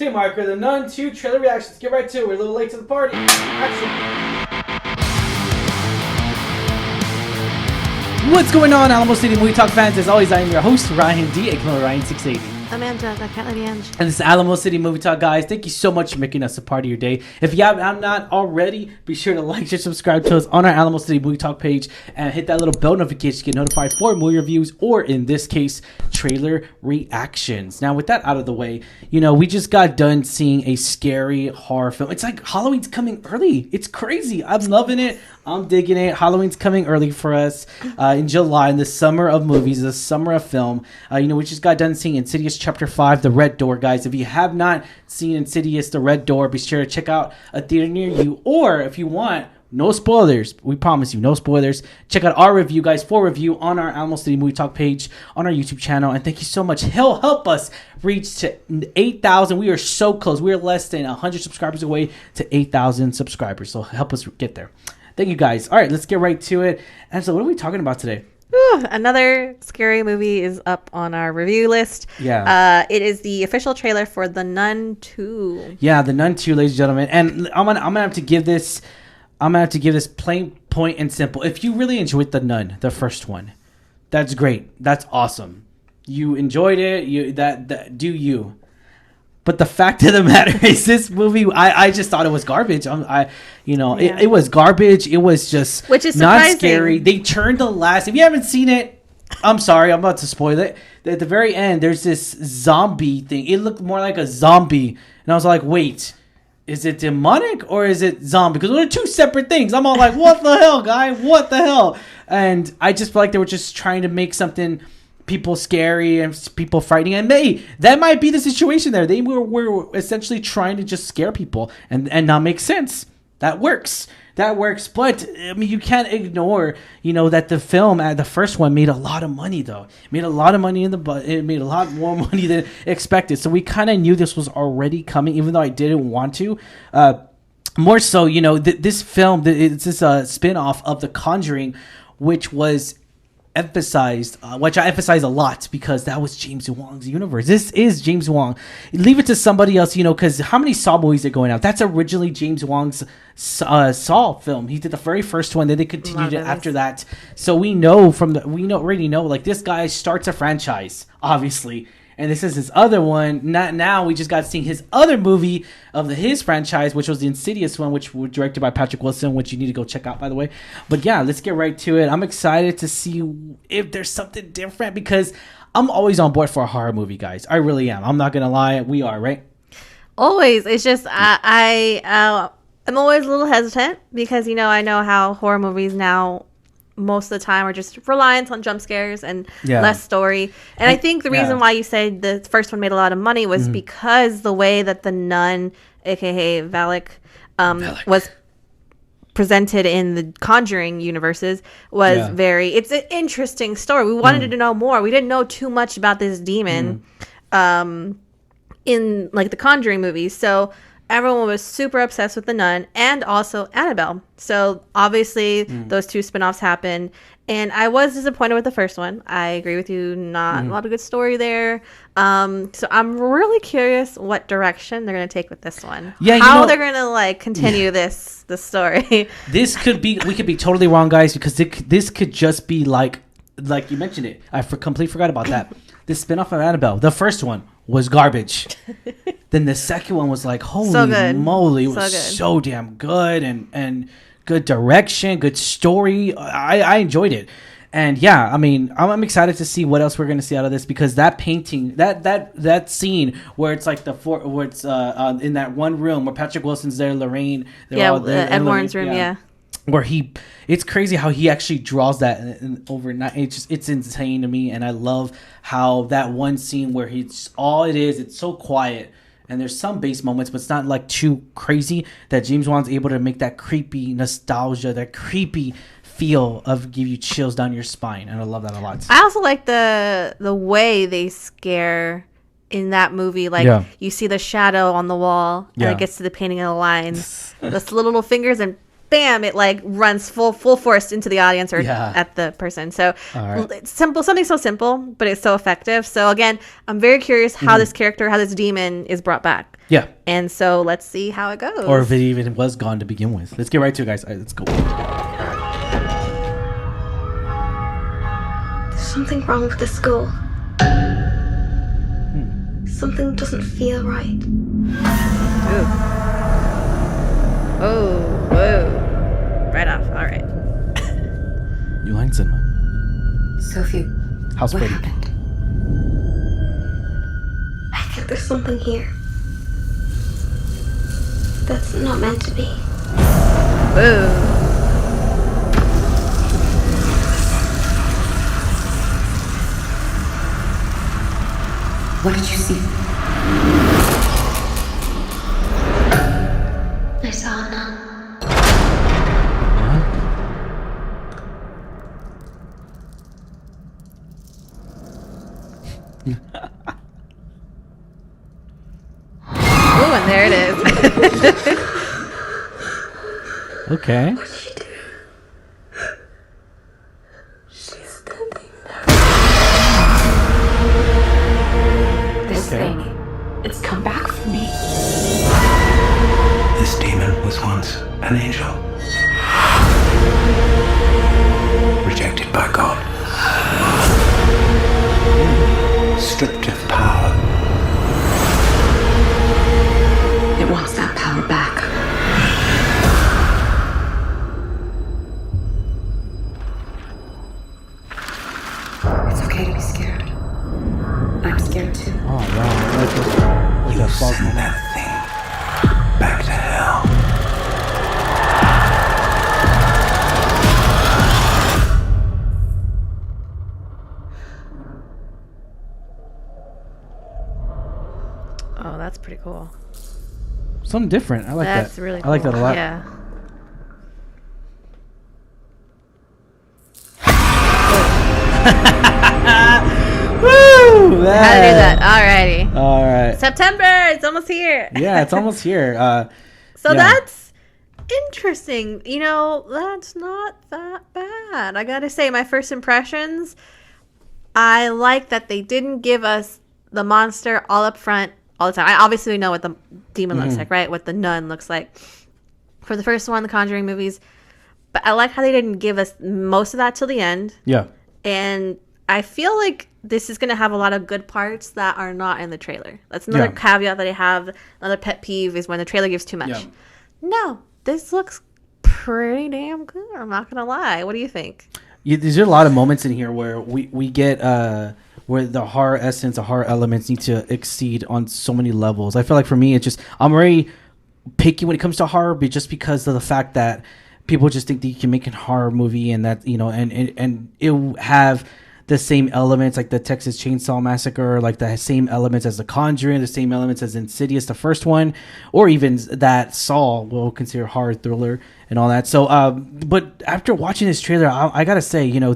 Today, Marker, the Nun II trailer reactions. Get right to it. We're a little late to the party. Action. What's going on, Alamo City Movie Talk fans? As always, I am your host, Ryan D, aka Ryan680. I'm Angela, the Cat Lady Ange. And this is Alamo City Movie Talk, guys. Thank you so much for making us a part of your day. If you have not already, be sure to like, share, subscribe to us on our Alamo City Movie Talk page and hit that little bell notification to get notified for movie reviews or, in this case, trailer reactions. Now, with that out of the way, we just got done seeing a scary horror film. It's like Halloween's coming early. It's crazy. I'm loving it. I'm digging it. Halloween's coming early for us in July, in the summer of movies, the summer of film. We just got done seeing Insidious Chapter 5, The Red Door, guys. If you have not seen Insidious, The Red Door, be sure to check out a theater near you. Or if you want, no spoilers. We promise you, no spoilers. Check out our review, guys, full review on our Alamo City Movie Talk page on our YouTube channel. And thank you so much. Help us reach to 8,000. We are so close. We are less than 100 subscribers away to 8,000 subscribers. So help us get there. Thank you, guys. All right, let's get right to it. And so what are we talking about today? Another scary movie is up on our review list. Yeah. It is the official trailer for The Nun II. Yeah, The Nun II, ladies and gentlemen. And I'm gonna have to give this plain, point, and simple. If you really enjoyed The Nun, the first one, that's great. That's awesome. You enjoyed it. Do you? But the fact of the matter is, this movie, I just thought it was garbage. It was garbage. It was just which is not surprising. Scary. They turned the last. If you haven't seen it, I'm sorry. I'm about to spoil it. At the very end, there's this zombie thing. It looked more like a zombie, and I was like, wait, is it demonic or is it zombie? Because they're two separate things. I'm all like, what the hell, guy? What the hell? And I just feel like they were just trying to make something people scary and people frightening, and that might be the situation there. They were essentially trying to just scare people and not make sense. That works, but I mean, you can't ignore that the film, the first one, made a lot of money. Though it made a lot of money it made a lot more money than expected, so we kind of knew this was already coming, even though I didn't want to. More so, this film, it's this spin-off of The Conjuring, which was emphasized, which I emphasize a lot because that was James Wong's universe. This is James Wong. Leave it to somebody else, because how many Saw movies are going out? That's originally James Wong's Saw film. He did the very first one, then they continued it after that. So we already know, like, this guy starts a franchise, obviously. And this is his other one. Now we just got seeing his other movie of his franchise, which was the Insidious one, which was directed by Patrick Wilson, which you need to go check out, by the way. But yeah, let's get right to it. I'm excited to see if there's something different, because I'm always on board for a horror movie, guys. I really am. I'm not going to lie. We are, right? Always. It's just I'm always a little hesitant because, I know how horror movies now most of the time are just reliant on jump scares and less story. And I think the reason why you said the first one made a lot of money was because the way that the nun, aka Valak, was presented in the Conjuring universes was it's an interesting story. We wanted to know more. We didn't know too much about this demon in like the Conjuring movies. So everyone was super obsessed with the nun and also Annabelle. So obviously those two spinoffs happened. And I was disappointed with the first one. I agree with you. Not a lot of good story there. So I'm really curious what direction they're going to take with this one. Yeah, how they're going to continue this story. We could be totally wrong, guys, because this could just be like you mentioned it. I completely forgot about that. This spinoff of Annabelle, the first one, was garbage. Then the second one was like, holy moly, it was so damn good, and good direction, good story. I enjoyed it. And yeah, I mean, I'm excited to see what else we're going to see out of this, because that painting, that scene where it's like where it's in that one room where Patrick Wilson's there, Lorraine, they're all there, Ed Warren's room, where it's crazy how he actually draws that overnight. It's insane to me, and I love how that one scene where it's so quiet, and there's some bass moments, but it's not like too crazy, that James Wan's able to make that creepy nostalgia, that creepy feel of give you chills down your spine, and I love that a lot. I also like the way they scare in that movie. You see the shadow on the wall, and it gets to the painting of the lines, those little fingers, and bam, it runs full force into the audience or at the person. So it's simple, something so simple, but it's so effective. So again, I'm very curious how this character, how this demon is brought back. Yeah. And so let's see how it goes. Or if it even was gone to begin with. Let's get right to it, guys. All right, let's go. There's something wrong with the school. Something doesn't feel right. Ooh. Oh, whoa. Right off. All right. New Line Cinema. Sophie, House what Party. happened? I think there's something here that's not meant to be. Whoa. What did you see? I saw a nun. Ooh, and there it is. Okay. What did she do? She's standing there. This thing, it's come back for me. This demon was once an angel. Rejected by God. Stripped of power. It wants that power back. It's okay to be scared. I'm scared too. Oh, wow. Like You that false send moment. that thing back to hell. Oh, that's pretty cool. Something different. I like that. That's really cool. I like that a lot. Yeah. Woo! How to do that. Alrighty. All right. September. It's almost here. Yeah, it's almost here. So yeah. that's interesting. You know, that's not that bad. I gotta say, my first impressions, I like that they didn't give us the monster all up front all the time. I obviously know what the demon looks like, right? What the nun looks like. For the first one, the Conjuring movies. But I like how they didn't give us most of that till the end. Yeah. And I feel like this is going to have a lot of good parts that are not in the trailer. That's another caveat that I have. Another pet peeve is when the trailer gives too much. Yeah. No, this looks pretty damn good. I'm not going to lie. What do you think? There's a lot of moments in here where we get where the horror essence, the horror elements need to exceed on so many levels. I feel like for me, it's just I'm very picky when it comes to horror, but just because of the fact that people just think that you can make a horror movie and that, you know, and it will have the same elements like the Texas Chainsaw Massacre, like the same elements as the Conjuring, the same elements as Insidious, the first one, or even that Saw will consider horror thriller and all that. So, but after watching this trailer, I gotta say, you know,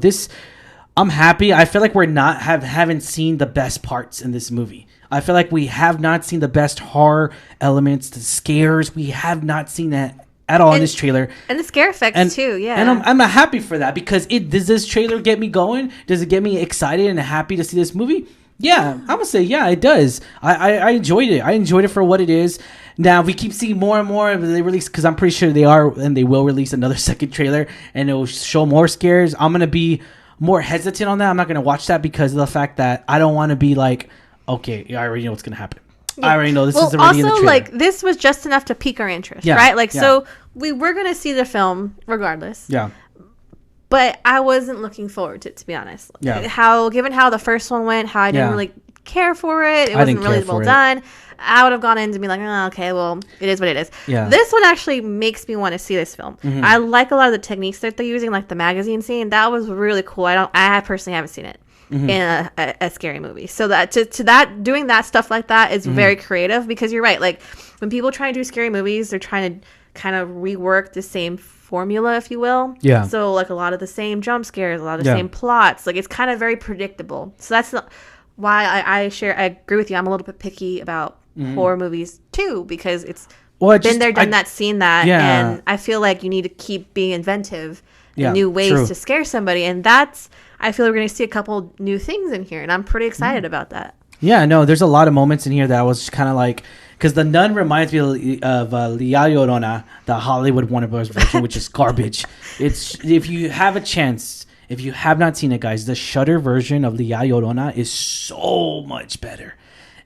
I'm happy. I feel like we're haven't seen the best parts in this movie. I feel like we have not seen the best horror elements, the scares. We have not seen that at all in this trailer. And the scare effects too, yeah. And I'm happy for that because does this trailer get me going? Does it get me excited and happy to see this movie? Yeah, I'm gonna say yeah, it does. I enjoyed it. I enjoyed it for what it is. Now we keep seeing more and more. They release because I'm pretty sure they are, and they will release another second trailer, and it will show more scares. I'm gonna be more hesitant on that. I'm not gonna watch that because of the fact that I don't want to be like, okay, I already know what's gonna happen. Yeah. I already know this is already in the trailer. Like this was just enough to pique our interest, right? Like so we were gonna see the film regardless. Yeah. But I wasn't looking forward to it, to be honest. Yeah. Given how the first one went, how I didn't really care for it. It wasn't really well done. I would have gone in to be like, oh, okay, well, it is what it is. Yeah. This one actually makes me want to see this film. Mm-hmm. I like a lot of the techniques that they're using, like the magazine scene. That was really cool. I personally haven't seen it in a scary movie. So that doing that stuff like that is very creative because you're right. Like when people try to do scary movies, they're trying to kind of rework the same formula, if you will. Yeah. So like a lot of the same jump scares, a lot of the same plots. Like it's kind of very predictable. So that's why I agree with you. I'm a little bit picky about horror movies too because it's been there, done that, seen that, and I feel like you need to keep being inventive and new ways to scare somebody, and I feel like we're going to see a couple new things in here, and I'm pretty excited about that. Yeah, no, there's a lot of moments in here that I was kind of like, because the Nun reminds me of La Llorona, the Hollywood Warner Bros. Version, which is garbage. It's if you have a chance, if you have not seen it, guys, the Shudder version of La Llorona is so much better.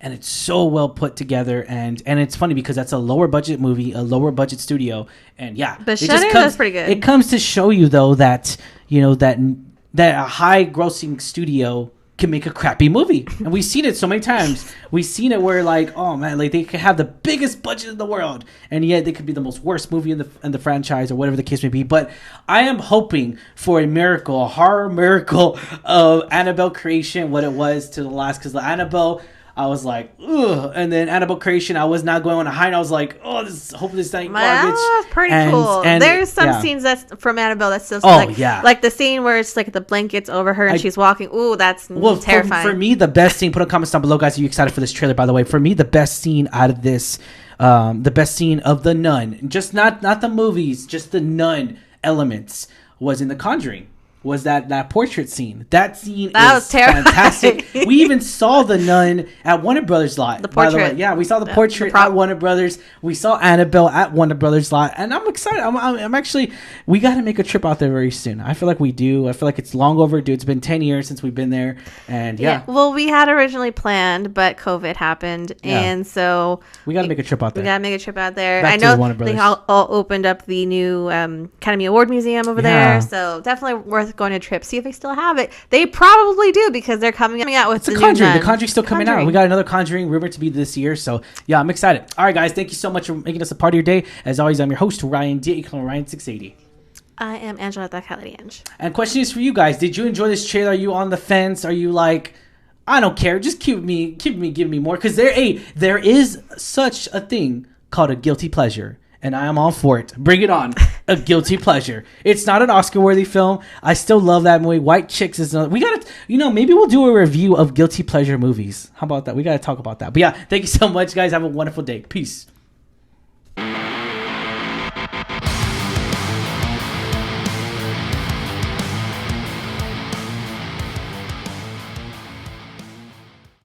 And it's so well put together, and it's funny because that's a lower budget movie, a lower budget studio, and yeah, but Shudder is pretty good. It comes to show you though that that a high grossing studio can make a crappy movie, and we've seen it so many times. We've seen it where like, oh man, like they could have the biggest budget in the world, and yet they could be the most worst movie in the franchise or whatever the case may be. But I am hoping for a miracle, a horror miracle of Annabelle Creation, what it was to the last, because the Annabelle, I was like, ugh. And then Annabelle Creation, I was not going on a high, and I was like, oh, hopefully this ain't garbage. That's pretty cool. And there's some scenes that's from Annabelle that's still like the scene where it's like the blankets over her and she's walking. Ooh, that's terrifying. For me, the best scene, put a comment down below, guys. Are you excited for this trailer, by the way? For me, the best scene out of this, the best scene of the Nun, just not the movies, just the Nun elements, was in The Conjuring. Was that portrait scene? That scene was fantastic. We even saw the Nun at Warner Brothers lot. The portrait, by the way. Yeah, we saw the portrait at Warner Brothers. We saw Annabelle at Warner Brothers lot, and I'm excited. I'm actually. We got to make a trip out there very soon. I feel like we do. I feel like it's long overdue. It's been 10 years since we've been there, and yeah. Well, we had originally planned, but COVID happened, and so we got to make a trip out there. I know they all opened up the new Academy Award Museum over there, so definitely worth going to a trip. See if they still have it. They probably do because they're coming out with the Conjuring. New The Conjuring's still coming out. We got another Conjuring rumored to be this year. So yeah, I'm excited. All right, guys, thank you so much for making us a part of your day. As always, I'm your host Ryan D. You can call me Ryan680. I am Angela the Cali Ange. And question is for you guys: did you enjoy this trailer? Are you on the fence? Are you like, I don't care, just give me more? Because there is such a thing called a guilty pleasure. And I am all for it. Bring it on. A guilty pleasure. It's not an Oscar-worthy film. I still love that movie. White Chicks is another. We got to, maybe we'll do a review of guilty pleasure movies. How about that? We got to talk about that. But yeah, thank you so much, guys. Have a wonderful day. Peace.